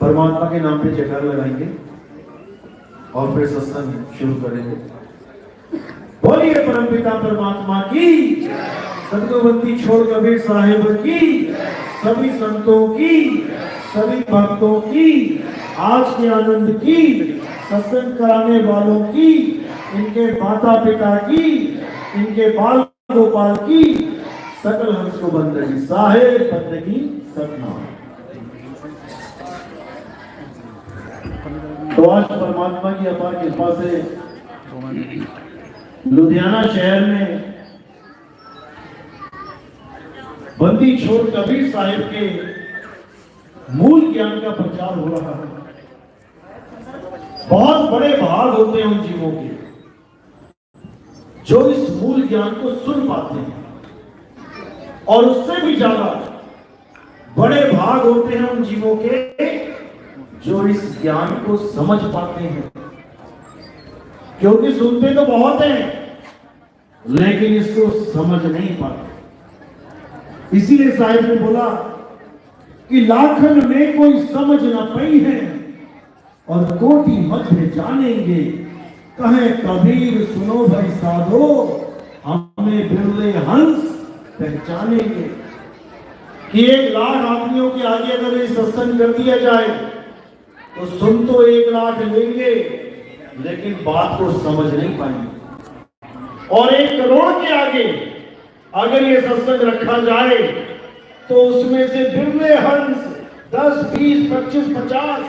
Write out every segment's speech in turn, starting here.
परमात्मा के नाम पे जयकार लगाएंगे और फिर सत्संग शुरू करेंगे। बोलिए परमपिता परमात्मा की, सदगुरुवंती छोड़ कबीर साहिब की, सभी संतों की, सभी भक्तों की, आज के आनंद की, सत्संग कराने वालों की, इनके माता पिता की, इनके बाल गोपाल की, सकल हंस को बंदगी साहेब बंदगी सपना। तो आज परमात्मा की अपार कृपा से लुधियाना शहर में बंदी छोड़ कबीर साहिब के मूल ज्ञान का प्रचार हो रहा है। बहुत बड़े भाग होते हैं उन जीवों के जो इस मूल ज्ञान को सुन पाते हैं, और उससे भी ज्यादा बड़े भाग होते हैं उन जीवों के जो इस ज्ञान को समझ पाते हैं। क्योंकि सुनते तो बहुत हैं लेकिन इसको समझ नहीं पाते। इसीलिए साहिब ने बोला कि लाखन में कोई समझ न पाई है और कोटि मध्य जानेंगे, कहे कबीर सुनो भाई साधो, हमें बिरले हंस पहचानेंगे। कि 1 लाख आदमियों के आगे अगर ये सत्संग कर दिया जाए तो सुन तो 1 लाख लेंगे लेकिन बात को समझ नहीं पाएंगे। और 1 करोड़ के आगे अगर ये सत्संग रखा जाए तो उसमें से बिरले हंस 10, 20, 25, 50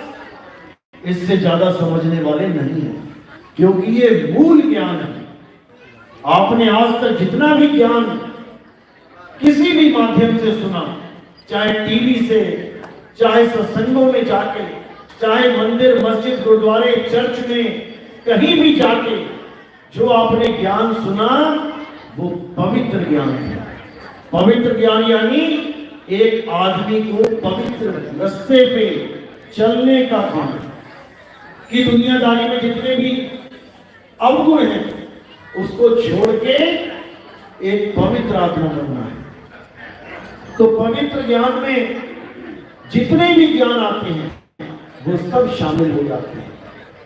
इससे ज्यादा समझने वाले नहीं है। क्योंकि ये मूल ज्ञान है। आपने आज तक जितना भी ज्ञान किसी भी माध्यम से सुना, चाहे टीवी से, चाहे सत्संगों में जाके, चाहे मंदिर मस्जिद गुरुद्वारे चर्च में कहीं भी जाके जो आपने ज्ञान सुना वो पवित्र ज्ञान है। पवित्र ज्ञान यानी एक आदमी को पवित्र रास्ते पे चलने का काम, कि दुनियादारी में जितने भी अवगुण हैं उसको छोड़ के एक पवित्र आत्मा बनना है। तो पवित्र ज्ञान में जितने भी ज्ञान आते हैं वो सब शामिल हो जाते हैं।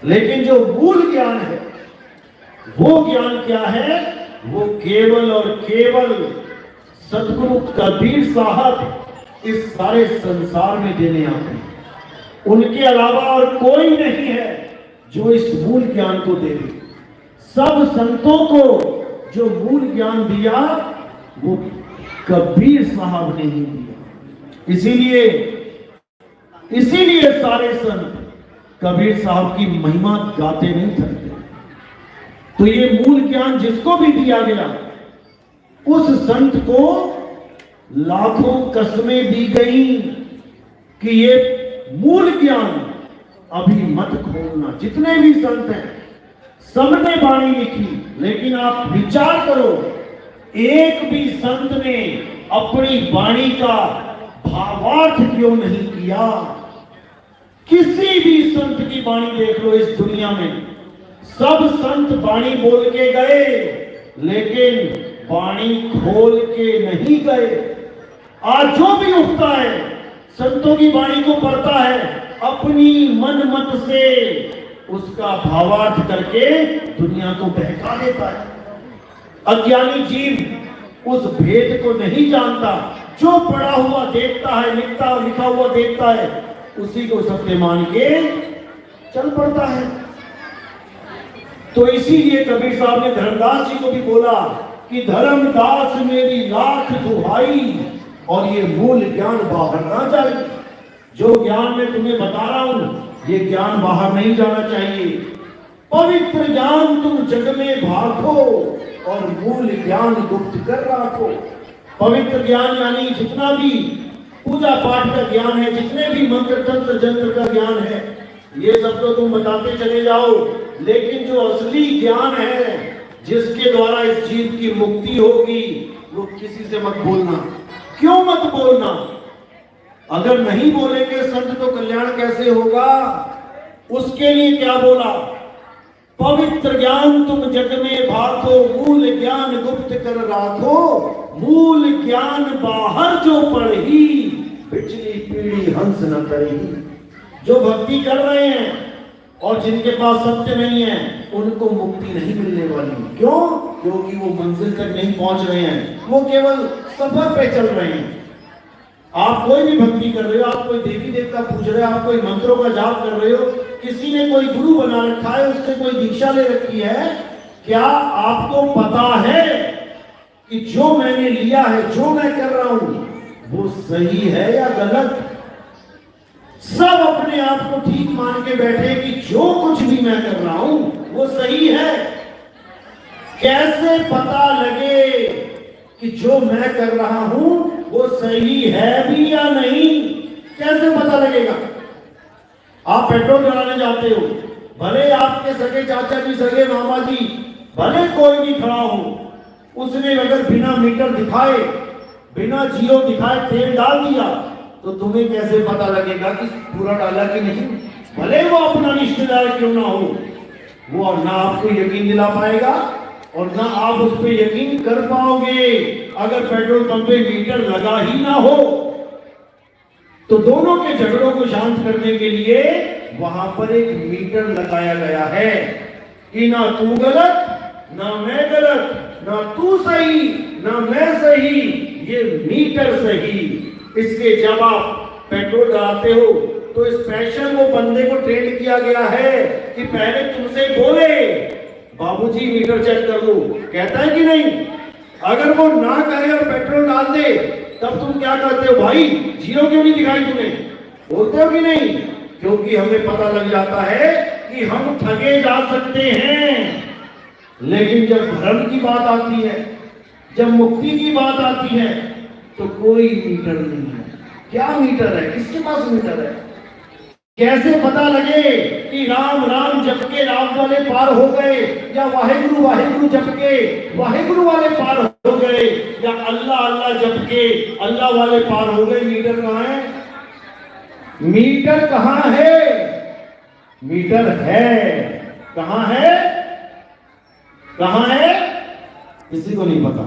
लेकिन जो मूल ज्ञान है वो ज्ञान क्या है? वो केवल और केवल सदगुरु कबीर साहब इस सारे संसार में देने आते हैं। उनके अलावा और कोई नहीं है जो इस मूल ज्ञान को दे। सब संतों को जो मूल ज्ञान दिया वो कबीर साहब ने ही दिया। इसीलिए सारे संत कबीर साहब की महिमा गाते नहीं थकते। तो ये मूल ज्ञान जिसको भी दिया गया उस संत को लाखों कसमें दी गई कि ये मूल ज्ञान अभी मत खोलना। जितने भी संत हैं सबने वाणी लिखी, लेकिन आप विचार करो एक भी संत ने अपनी वाणी का भावार्थ क्यों नहीं किया? किसी भी संत की वाणी देख लो इस दुनिया में, सब संत वाणी बोल के गए लेकिन वाणी खोल के नहीं गए। आज जो भी उठता है संतों की वाणी को पढ़ता है, अपनी मन मत से उसका भावार्थ करके दुनिया को बहका देता है। अज्ञानी जीव उस भेद को नहीं जानता। जो पढ़ा हुआ देखता है, लिखा हुआ देखता है, उसी को सत्य मान के चल पड़ता है। तो इसीलिए कबीर साहब ने धर्मदास जी को भी बोला कि धर्मदास मेरी लाख दुहाई और ये मूल ज्ञान बाहर ना जाए। जो ज्ञान मैं तुम्हें बता रहा हूं ये ज्ञान बाहर नहीं जाना चाहिए। पवित्र ज्ञान तुम जग में भागो और मूल ज्ञान गुप्त कर रखो। पवित्र ज्ञान यानी जितना भी पूजा पाठ का ज्ञान है, जितने भी मंत्र तंत्र जंत्र का ज्ञान है, ये सब तो तुम बताते चले जाओ। लेकिन जो असली ज्ञान है जिसके द्वारा इस जीव की मुक्ति होगी वो किसी से मत बोलना। क्यों मत बोलना? अगर नहीं बोलेंगे संत तो कल्याण कैसे होगा? उसके लिए क्या बोला? पवित्र ज्ञान तुम जग में भाखो, मूल ज्ञान गुप्त कर राखो। मूल ज्ञान बाहर जो पढ़ी, पिछली पीढ़ी हंस न करेगी। जो भक्ति कर रहे हैं और जिनके पास सत्य नहीं है उनको मुक्ति नहीं मिलने वाली। क्यों? क्योंकि वो मंजिल तक नहीं पहुंच रहे हैं, वो केवल सफर पे चल रहे हैं। आप कोई भी भक्ति कर रहे हो, आप कोई देवी देवता पूज रहे हो, आप कोई मंत्रों का जाप कर रहे हो, किसी ने कोई गुरु बना रखा है, उससे कोई दीक्षा ले रखी है, क्या आपको पता है कि जो मैंने लिया है, जो मैं कर रहा हूं वो सही है या गलत? सब अपने आप को ठीक मान के बैठे कि जो कुछ भी मैं कर रहा हूं वो सही है। कैसे पता लगे कि जो मैं कर रहा हूं वो सही है भी या नहीं? कैसे पता लगेगा? आप पेट्रोल डलाने जाते हो, भले आपके सगे चाचा जी, सगे मामा जी, भले कोई भी खड़ा हो, उसने अगर बिना मीटर दिखाए, बिना जियो दिखाए तेल डाल दिया तो तुम्हें कैसे पता लगेगा कि पूरा डाला कि नहीं? भले वो अपना रिश्तेदार क्यों ना हो, वो ना आपको यकीन दिला पाएगा और ना आप उस पर यकीन कर पाओगे अगर पेट्रोल पंप पे मीटर लगा ही ना हो। तो दोनों के झगड़ों को शांत करने के लिए वहां पर एक मीटर लगाया गया है कि ना तू गलत, ना मैं गलत, ना तू सही, ना मैं सही, ये मीटर सही। इसके जब आप पेट्रोल डालते हो तो स्पेशल वो बंदे को ट्रेन किया गया है कि पहले तुमसे बोले बाबूजी मीटर चेक कर लो, कहता है कि नहीं? अगर वो ना करे और पेट्रोल डाल दे तब तुम क्या करते हो? भाई जीरो क्यों नहीं दिखाई तुम्हें? बोलते हो कि नहीं? क्योंकि हमें पता लग जाता है कि हम ठगे जा सकते हैं। लेकिन जब धर्म की बात आती है, जब मुक्ति की बात आती है तो कोई मीटर नहीं है। क्या मीटर है? किसके पास मीटर है? कैसे पता लगे कि राम राम जप के राम वाले पार हो गए या वाहेगुरु वाहेगुरु जप के वाहेगुरु वाले पार हो गए या अल्लाह अल्लाह जप के अल्लाह वाले पार हो गए? मीटर कहाँ है? मीटर कहाँ है? मीटर है कहाँ है? कहाँ है? किसी को नहीं पता।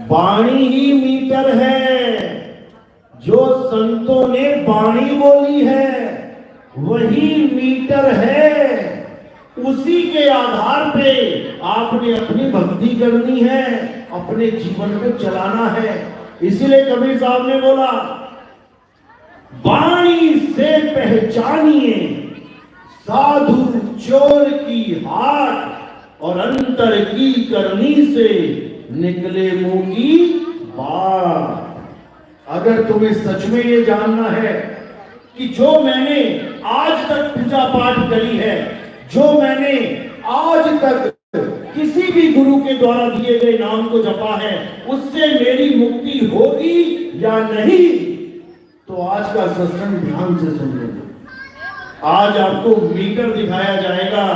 वाणी ही मीटर है। जो संतों ने वाणी बोली है वही मीटर है। उसी के आधार पे आपने अपनी भक्ति करनी है, अपने जीवन को चलाना है। इसीलिए कबीर साहब ने बोला, वाणी से पहचानिए साधु चोर की हाट और अंतर की करनी से निकले मुंह की बात। अगर तुम्हें सच में ये जानना है कि जो मैंने आज तक पूजा पाठ करी है, जो मैंने आज तक किसी भी गुरु के द्वारा दिए गए नाम को जपा है, उससे मेरी मुक्ति होगी या नहीं, तो आज का सत्संग ध्यान से सुन लो। आज आपको मीटर दिखाया जाएगा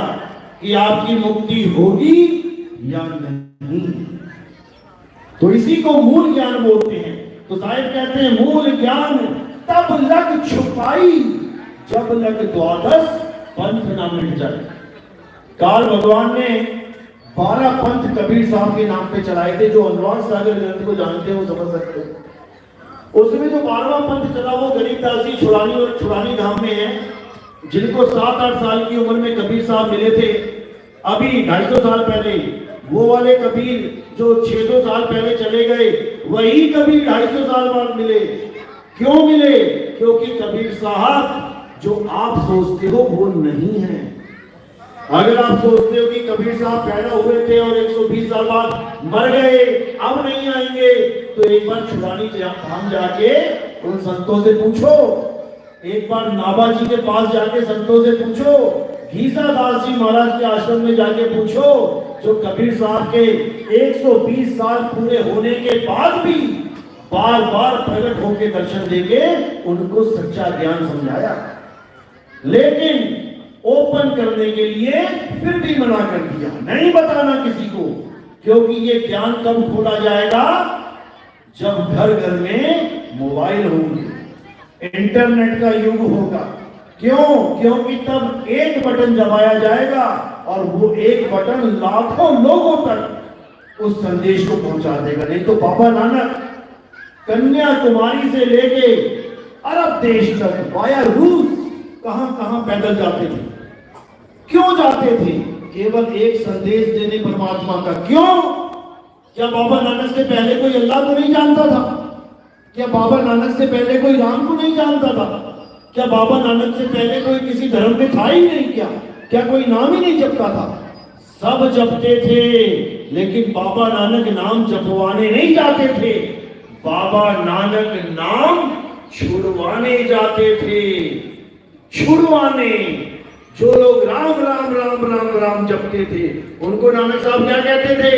कि आपकी मुक्ति होगी या नहीं। तो इसी को मूल ज्ञान बोलते हैं। तो साहिब कहते हैं मूल ज्ञान तब लग छुपाई जब लग द्वादश पंथ ना मिट जाए। काल भगवान ने 12 पंथ कबीर साहब के नाम पे चलाए थे। जो अनुराग सागर ग्रंथ को जानते हैं वो समझ सकते हैं। उसमें जो 12वां पंथ चला वो गरीबदास जी छुड़ानी और छुड़ानी धाम में है, जिनको 7-8 साल की उम्र में कबीर साहब मिले थे। अभी 250 साल पहले वो वाले कबीर जो 600 साल पहले चले गए, वही कबीर 250 साल बाद मिले। क्यों मिले? क्योंकि कबीर साहब जो आप सोचते हो वो नहीं है। अगर आप सोचते हो कि कबीर साहब पैदा हुए थे और 120 साल बाद मर गए, अब नहीं आएंगे, तो एक बार छुड़ानी धाम जाके उन संतों से पूछो, एक बार नाभा जी के पास जाके संतों से पूछो, घीसा दास जी महाराज के आश्रम में जाके पूछो, जो कबीर साहब के 120 साल पूरे होने के बाद भी बार बार प्रकट होकर दर्शन देके उनको सच्चा ज्ञान समझाया। लेकिन ओपन करने के लिए फिर भी मना कर दिया, नहीं बताना किसी को, क्योंकि ये ज्ञान कब खोला जाएगा? जब घर घर में मोबाइल होंगे, इंटरनेट का युग होगा। क्यों? क्योंकि तब एक बटन दबाया जाएगा और वो एक बटन लाखों लोगों तक उस संदेश को पहुंचा देगा। नहीं तो बाबा नानक कन्याकुमारी से लेके अरब देश तक, वाया रूस, कहां कहां पैदल जाते थे। क्यों जाते थे? केवल एक संदेश देने परमात्मा का। क्यों? क्या बाबा नानक से पहले कोई अल्लाह को नहीं जानता था? क्या बाबा नानक से पहले कोई राम को नहीं जानता था? क्या बाबा नानक से पहले कोई किसी धर्म में था ही नहीं? क्या कोई नाम ही नहीं जपता था? सब जपते थे, लेकिन बाबा नानक नाम जपवाने नहीं जाते थे, बाबा नानक नाम छुड़वाने जाते थे। छुड़वाने। जो लोग राम राम राम राम राम जपते थे, उनको नानक साहब क्या कहते थे?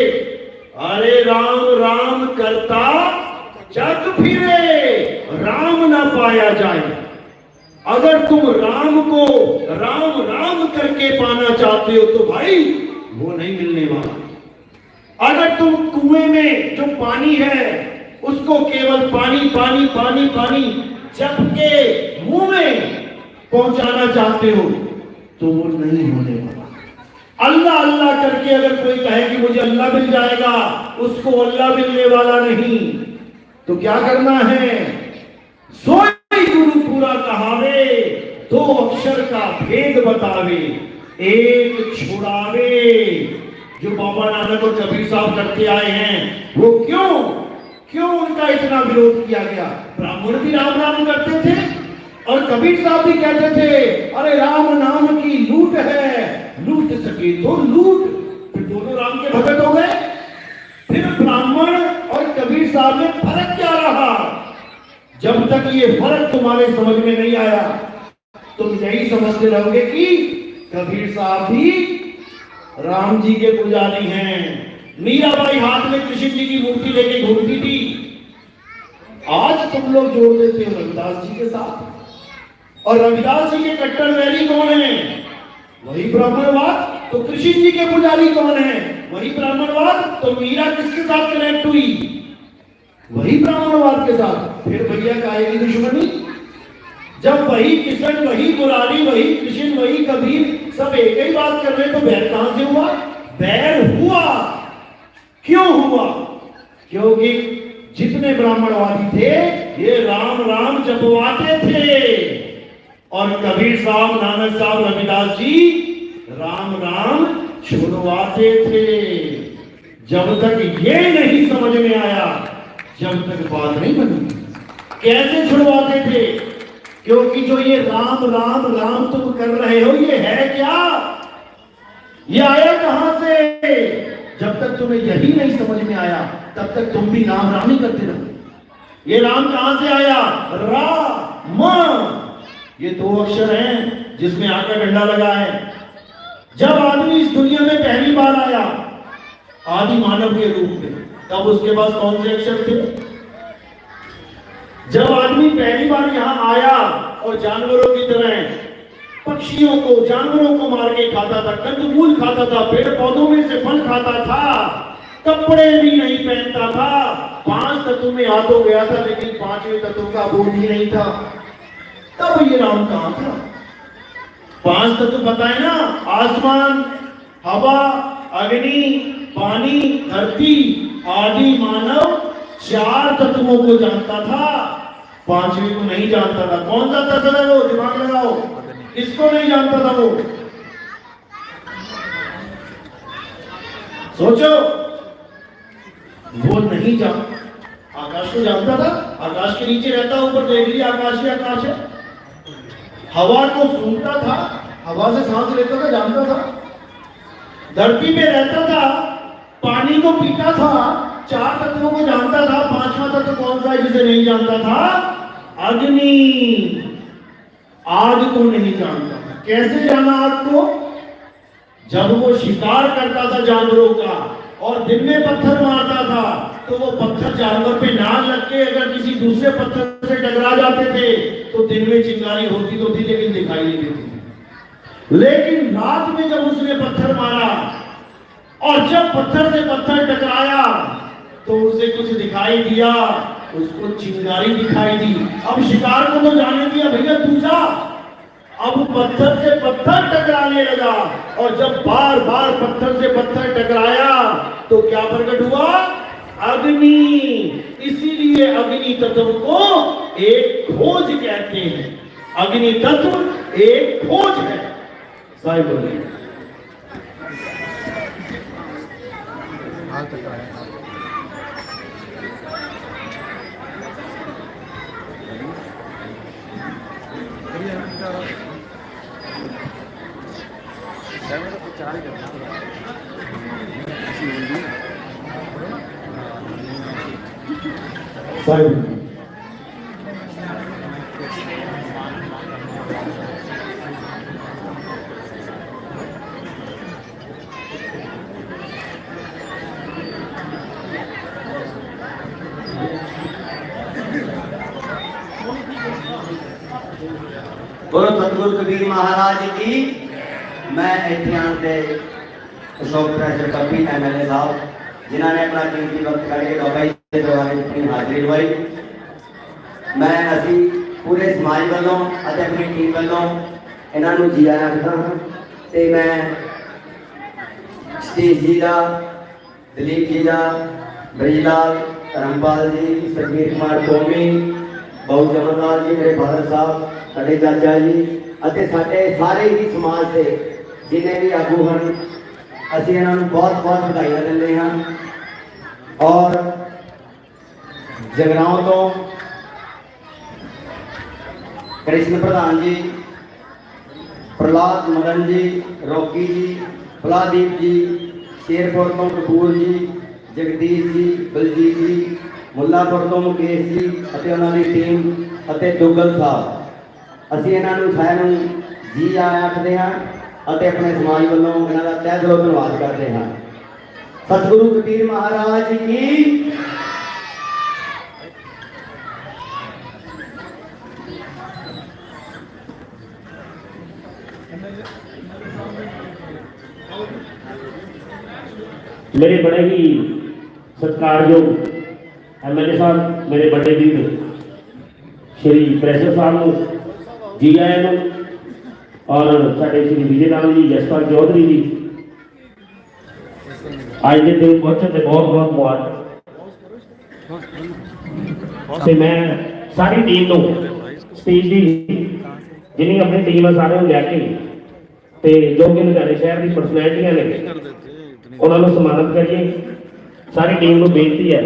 अरे राम राम करता जग फिरे, राम ना पाया जाए। अगर तुम राम को राम राम करके पाना चाहते हो तो भाई वो नहीं मिलने वाला। अगर तुम कुएं में जो पानी है उसको केवल पानी पानी पानी पानी जप के मुंह में पहुंचाना चाहते हो तो वो नहीं होने वाला। अल्लाह अल्लाह करके अगर कोई कहे कि मुझे अल्लाह मिल जाएगा, उसको अल्लाह मिलने वाला नहीं। तो क्या करना है? सोई गुरु पूरा कहावे, दो अक्षर का भेद बतावे, एक छुड़ावे। जो बाबा नानक और कबीर साहब करते आए हैं, वो क्यों उनका इतना विरोध किया गया? ब्राह्मण भी राम राम करते थे और कबीर साहब भी कहते थे अरे राम नाम की लूट है, लूट सके तो लूट। फिर दोनों राम के भगत हो गए। फिर ब्राह्मण और कबीर साहब में फर्क क्या रहा? जब तक ये फर्क तुम्हारे समझ में नहीं आया, तुम यही समझते रहोगे कि कबीर साहब भी राम जी के पुजारी हैं। मीराबाई हाथ में कृष्ण जी की मूर्ति लेके घूमती थी। आज तुम लोग जोड़ देते हो रविदास जी के साथ, और रविदास जी के कट्टर वैरी कौन है? वही ब्राह्मणवाद। तो कृष्ण जी के पुजारी कौन है? वही ब्राह्मणवाद। तो मीरा किसके साथ कनेक्ट हुई? वही ब्राह्मणवाद के साथ। फिर भैया का आएगी दुश्मनी। जब वही किशन, वही मुरारी, वही कृष्ण, वही कबीर सब एक ही बात कर रहे, तो बैर कहां से हुआ? बैर हुआ। क्यों हुआ? क्योंकि जितने ब्राह्मणवादी थे ये राम राम जपवाते थे, और कबीर साहब, नानक साहब, रविदास जी राम राम छुड़वाते थे। जब तक ये नहीं समझ में आया, जब तक बात नहीं बनी। कैसे छुड़वाते थे? क्योंकि जो ये राम राम राम तुम कर रहे हो, ये है क्या? ये आया कहां से? जब तक तुम्हें यही नहीं समझ में आया, तब तक तुम भी राम राम ही करते रहो। ये राम कहां से आया? रा म। ये दो अक्षर हैं जिसमें आग का डंडा लगा है। जब आदमी इस दुनिया में पहली बार आया आदि मानव के रूप में, तब उसके पास कौन से अक्षर थे? जब आदमी पहली बार यहां आया और जानवरों की तरह पक्षियों को, जानवरों को मार के खाता था, कंदमूल खाता था, पेड़ पौधों में से फल खाता था, कपड़े भी नहीं पहनता था, 5 तत्व में आ तो गया था, लेकिन 5वें तत्व का बोध ही नहीं था। तब ये राम कहां था? 5 तत्व बताए ना, आसमान, हवा, अग्नि, पानी, धरती, आदि मानव 4 तत्वों को जानता था, 5वें को नहीं जानता था। कौन सा तत्व है वो? दिमाग लगाओ। किसको नहीं जानता था वो? सोचो। वो नहीं जान, आकाश को जानता था, आकाश के नीचे रहता, ऊपर देख लिया आकाश ही आकाश है। हवा को सूंघता था, हवा से सांस लेता था, जानता था। धरती पे रहता था, पानी को पीता था, 4 तत्वों को जानता था। 5वां तत्व कौन सा है जिसे नहीं जानता था? अग्नि। आग को नहीं जानता था। कैसे जाना आग को? जब वो शिकार करता था जानवरों का और दिन में पत्थर मारता था, तो वो पत्थर जानवर पे ना लग के अगर किसी दूसरे पत्थर से टकरा जाते थे तो दिन में चिंगारी होती तो थी, लेकिन दिखाई नहीं देती। लेकिन रात में जब उसने पत्थर मारा और जब पत्थर से पत्थर टकराया तो उसे कुछ दिखाई दिया, उसको चिंगारी दिखाई दी। अब शिकार को तो जाने दिया, भैया तू जा। अब पत्थर से पत्थर टकराने लगा, और जब बार बार पत्थर से पत्थर टकराया तो क्या प्रकट हुआ? अग्नि, इसीलिए अग्नि तत्व को एक खोज कहते हैं। अग्नि तत्व एक खोज है। साहिब बोलिए। साहिब बोलो सतगुरु कबीर महाराज की। मैं इतने आते अशोक प्रेसर कपी MLA साहब जिन्होंने अपना कीमती वक्त करके बाबा जी के दरबार में अपनी हाजिरी लवाई। मैं असी पूरे समाज वालों और अपनी टीम वालों इन्हों जी आया आखदा ते मैं सतीश जी का, दलीप जी का, ब्रिजलाल, धर्मपाल जी, सरबीर कुमार टोमी, बहुत जमनलाल जी, मेरे फादर साहब, साडे चाचा जी अते साडे सारे ही समाज के जिन्हें भी आगू हैं असीं इन्हां नूं बहुत बहुत बधाइयां दिंदे हां। और जगराओं तो कृष्ण प्रधान जी, प्रहलाद मदन जी, रॉकी जी, फलादीप जी, शेरपुर तो कपूर जी, जगदीश जी, बलजीत जी, मुल्लापुर तो मुकेश जी अते उन्हां दी टीम अते दुग्गल साहब, ਅਸੀਂ ਇਹਨਾਂ ਨੂੰ ਸਾਰਿਆਂ ਨੂੰ ਜੀ ਆਇਆਂ ਆਖਦੇ ਹਾਂ ਅਤੇ ਆਪਣੇ ਸਮਾਜ ਵੱਲੋਂ ਇਹਨਾਂ ਦਾ ਤਹਿ ਦਿਲੋਂ ਧੰਨਵਾਦ ਕਰਦੇ ਹਾਂ। ਸਤਿਗੁਰੂ ਕਬੀਰ ਮਹਾਰਾਜ ਕੀ। मेरे बड़े ही सत्कारयोग MLA साहब, मेरे बड़े वीर श्री प्रेसर साहब को जी आया नु, और साडे श्री विजय लाल जी, जसपाल चौधरी जी आज के दिन पहुंचने से बहुत बहुत मुबारक। से मैं सारी टीम को स्टेज की जिन्नी अपनी टीम है सारे लैके ते जो कि लुधियाने शहर की परसनैलिटियां ने उन्होंने सम्मानित करिए। सारी टीम को बेनती है